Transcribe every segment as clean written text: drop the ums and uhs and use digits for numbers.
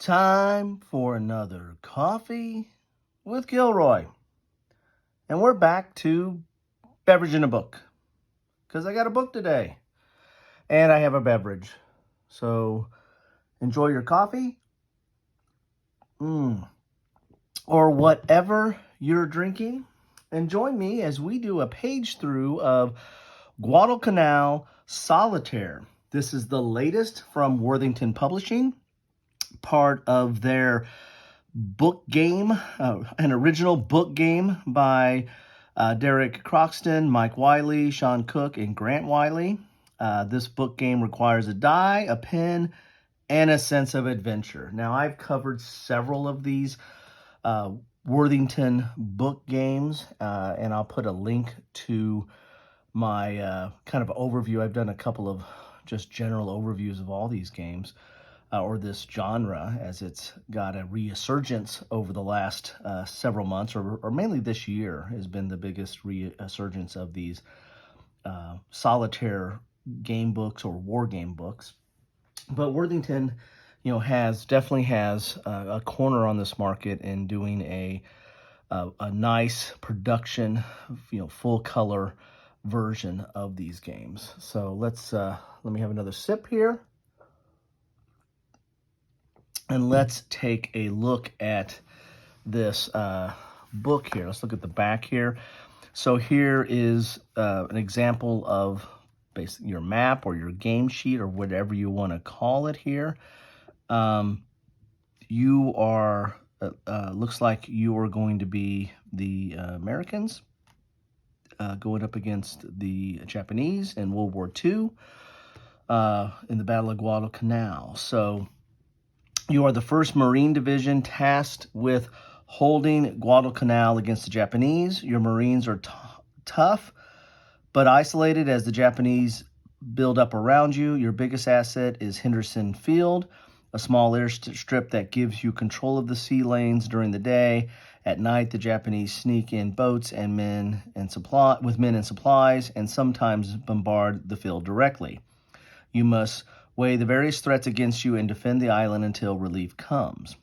Time for another coffee with Kilroy. And we're back to beverage in a book. Because I got a book today. And I have a beverage. So enjoy your coffee. Or whatever you're drinking. And join me as we do a page through of Guadalcanal Solitaire. This is the latest from Worthington Publishing, part of their Bookgame, an original Bookgame by Derek Croxton, Mike Wiley, Sean Cook, and Grant Wiley. This Bookgame requires a die, a pen, and a sense of adventure. Now, I've covered several of these Worthington book games, and I'll put a link to my kind of overview. I've done a couple of just general overviews of all these games, or this genre, as it's got a resurgence over the last several months, or mainly this year has been the biggest resurgence of these solitaire game books or war game books. But Worthington, definitely has a corner on this market in doing a nice production, full color version of these games. So let me have another sip here. And let's take a look at this book here. Let's look at the back here. So here is an example of basically your map or your game sheet or whatever you want to call it here. You are, looks like you are going to be the Americans going up against the Japanese in World War II in the Battle of Guadalcanal. So you are the 1st Marine Division tasked with holding Guadalcanal against the Japanese. Your Marines are tough, but isolated as the Japanese build up around you. Your biggest asset is Henderson Field, a small airstrip that gives you control of the sea lanes during the day. At night, the Japanese sneak in boats and men and supplies, and sometimes bombard the field directly. You must weigh the various threats against you and defend the island until relief comes.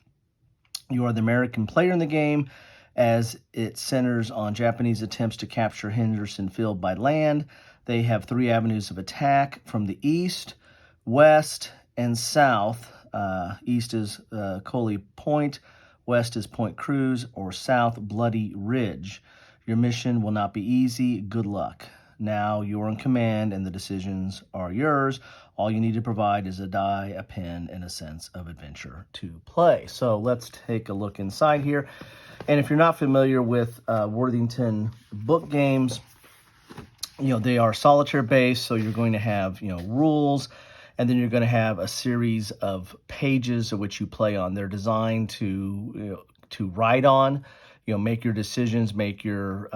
You are the American player in the game, as it centers on Japanese attempts to capture Henderson Field by land. They have 3 avenues of attack from the east, west, and south. East is Coley Point, west is Point Cruz, or south Bloody Ridge. Your mission will not be easy. Good luck. Now you're in command and the decisions are yours. All you need to provide is a die, a pen, and a sense of adventure to play. So let's take a look inside here. And if you're not familiar with Worthington book games, they are solitaire based. So you're going to have, rules, and then you're going to have a series of pages of which you play on. They're designed to write on. Make your decisions, make your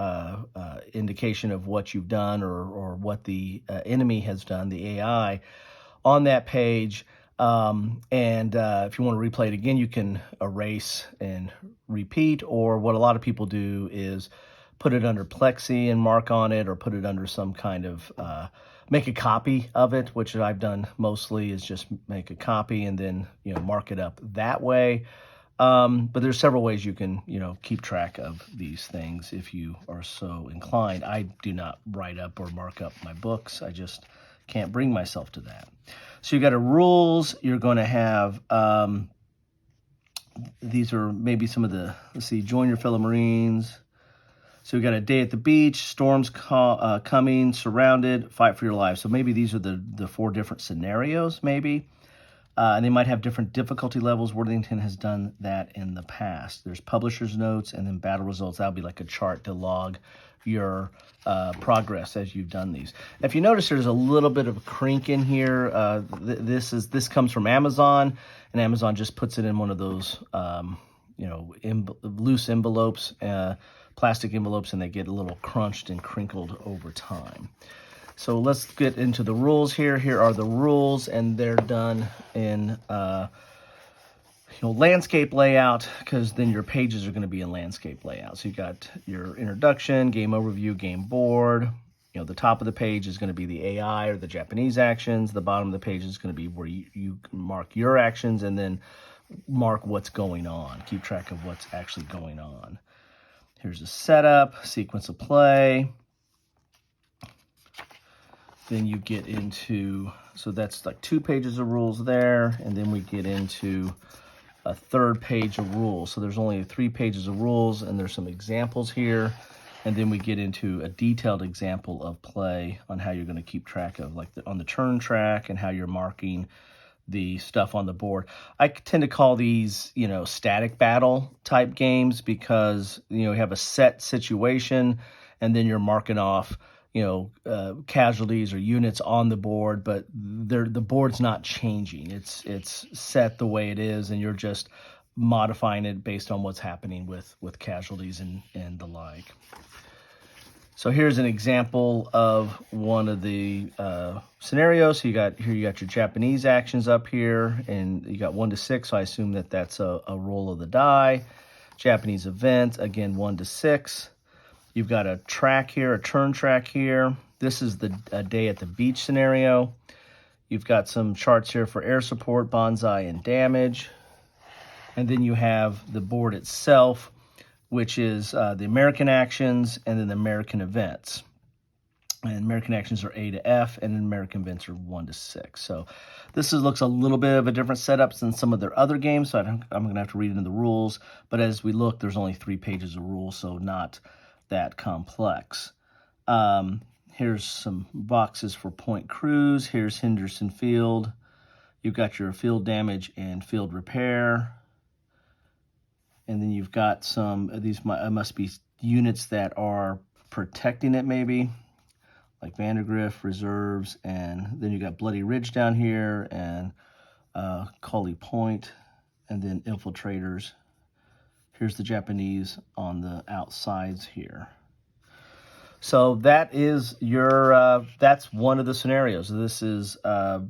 indication of what you've done or what the enemy has done, the AI, on that page. And if you want to replay it again, you can erase and repeat, or what a lot of people do is put it under Plexi and mark on it, or put it under some kind of, make a copy of it, which I've done mostly is just make a copy and then, mark it up that way. But there's several ways you can, keep track of these things if you are so inclined. I do not write up or mark up my books. I just can't bring myself to that. So you got rules. You're going to have, these are maybe some of the, join your fellow Marines. So we got a day at the beach, storms coming, surrounded, fight for your life. So maybe these are the 4 different scenarios, maybe. And they might have different difficulty levels. Worthington has done that in the past. There's publisher's notes and then battle results. That'll be like a chart to log your progress as you've done these. If you notice, there's a little bit of a crink in here. This comes from Amazon, and Amazon just puts it in one of those loose envelopes, plastic envelopes, and they get a little crunched and crinkled over time. So let's get into the rules here. Here are the rules, and they're done in landscape layout, because then your pages are going to be in landscape layout. So you got your introduction, game overview, game board. The top of the page is going to be the AI or the Japanese actions. The bottom of the page is going to be where you can mark your actions, and then mark what's going on, keep track of what's actually going on. Here's a setup, sequence of play. Then you get into, so that's like 2 pages of rules there, and then we get into a 3rd page of rules. So there's only 3 pages of rules, and there's some examples here, and then we get into a detailed example of play on how you're going to keep track of, like on the turn track, and how you're marking the stuff on the board. I tend to call these, you know, static battle type games, because, you know, you have a set situation, and then you're marking off, you know, casualties or units on the board, but the board's not changing. It's set the way it is, and you're just modifying it based on what's happening with casualties and the like. So here's an example of one of the scenarios. So you got your Japanese actions up here, and you got 1 to 6. So I assume that that's a roll of the die. Japanese event, again, 1 to 6. You've got a track here, a turn track here. This is the day at the beach scenario. You've got some charts here for air support, bonsai, and damage. And then you have the board itself, which is the American actions and then the American events. And American actions are A to F, and then American events are 1 to 6. So this looks a little bit of a different setup than some of their other games, so I'm going to have to read into the rules. But as we look, there's only 3 pages of rules, so not that complex. Here's some boxes for point crews. Here's Henderson Field. You've got your field damage and field repair. And then you've got some of these, must be units that are protecting it maybe, like Vandergrift, reserves, and then you got Bloody Ridge down here, and Coley Point, and then infiltrators. Here's the Japanese on the outsides here. So that is your, that's one of the scenarios. This is a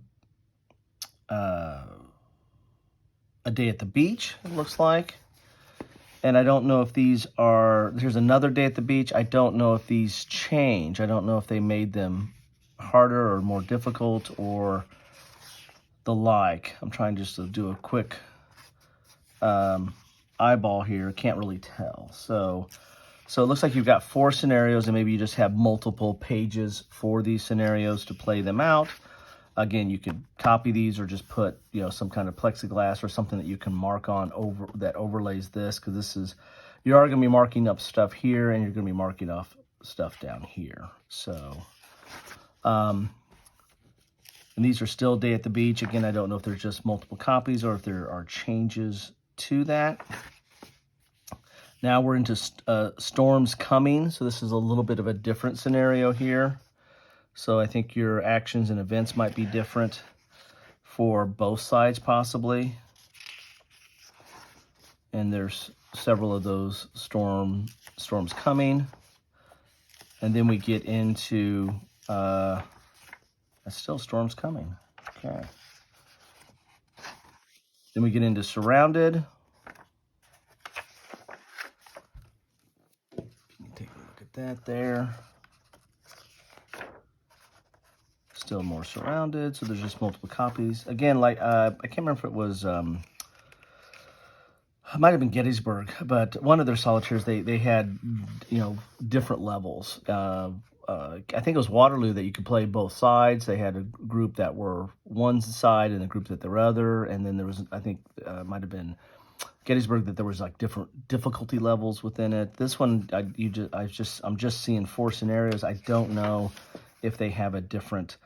day at the beach, it looks like. And I don't know if these are, here's another day at the beach. I don't know if these change. I don't know if they made them harder or more difficult or the like. I'm trying just to do a quick eyeball here. Can't really tell. So it looks like you've got 4 scenarios, and maybe you just have multiple pages for these scenarios to play them out. Again, you could copy these or just put, you know, some kind of plexiglass or something that you can mark on over that overlays this, because this is, you are going to be marking up stuff here, and you're going to be marking off stuff down here. So, and these are still Day at the Beach. Again, I don't know if there's just multiple copies or if there are changes to that. Now we're into Storms Coming. So this is a little bit of a different scenario here. So I think your actions and events might be different for both sides possibly. And there's several of those storms coming. And then we get into, that's still Storms Coming. Okay. Then we get into Surrounded. Take a look at that there. Still more Surrounded, so there's just multiple copies. Again, like I can't remember if it was, it might have been Gettysburg, but one of their solitaires, they had, you know, different levels. I think it was Waterloo that you could play both sides. They had a group that were one side and a group that were other, and then there was, I think, might have been Gettysburg, that there was like different difficulty levels within it. This one, I'm just seeing 4 scenarios. I don't know if they have a different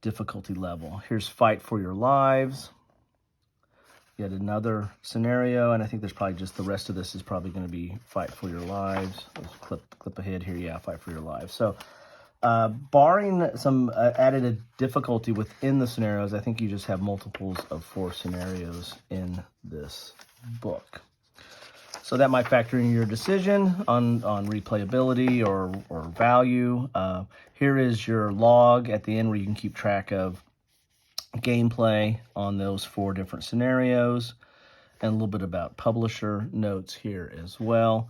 difficulty level. Here's Fight for Your Lives. Yet another scenario, and I think there's probably just the rest of this is probably going to be Fight for Your Lives. Let's clip ahead here. Yeah, Fight for Your Lives. So, barring some added difficulty within the scenarios, I think you just have multiples of 4 scenarios in this book. So that might factor in your decision on replayability or value. Here is your log at the end where you can keep track of gameplay on those 4 different scenarios, and a little bit about publisher notes here as well.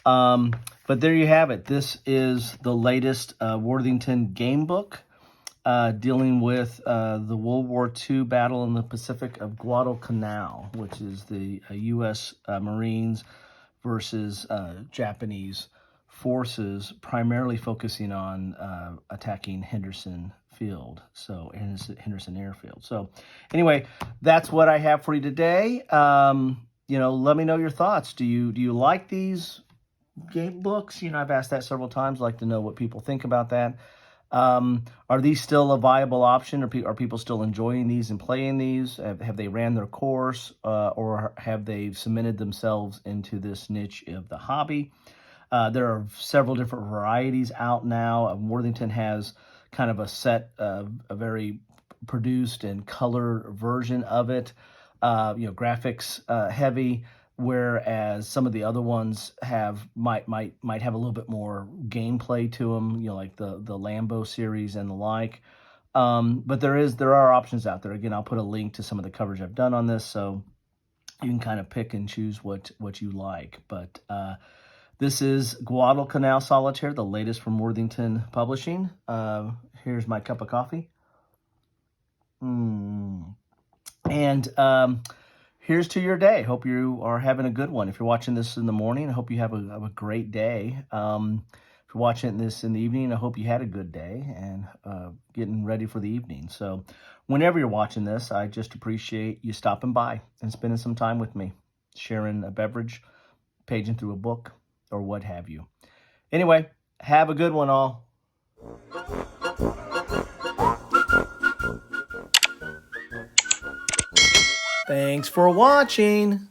But there you have it. This is the latest Worthington game book. dealing with the World War II battle in the Pacific of Guadalcanal, which is the U.S. Marines versus Japanese forces, primarily focusing on attacking Henderson Field, so Henderson Airfield. So anyway, that's what I have for you today. Let me know your thoughts. Do you like these game books? I've asked that several times. I'd like to know what people think about that. Are these still a viable option? Are people still enjoying these and playing these? Have they ran their course, or have they cemented themselves into this niche of the hobby? There are several different varieties out now. Worthington has kind of a very produced and color version of it, graphics heavy, whereas some of the other ones might have a little bit more gameplay to them, like the Lambo series and the like. But there are options out there. Again, I'll put a link to some of the coverage I've done on this, so you can kind of pick and choose what you like. But this is Guadalcanal Solitaire, the latest from Worthington Publishing. Here's my cup of coffee. And here's to your day. Hope you are having a good one. If you're watching this in the morning, I hope you have a great day. If you're watching this in the evening, I hope you had a good day and getting ready for the evening. So whenever you're watching this, I just appreciate you stopping by and spending some time with me, sharing a beverage, paging through a book, or what have you. Anyway, have a good one, all. Thanks for watching.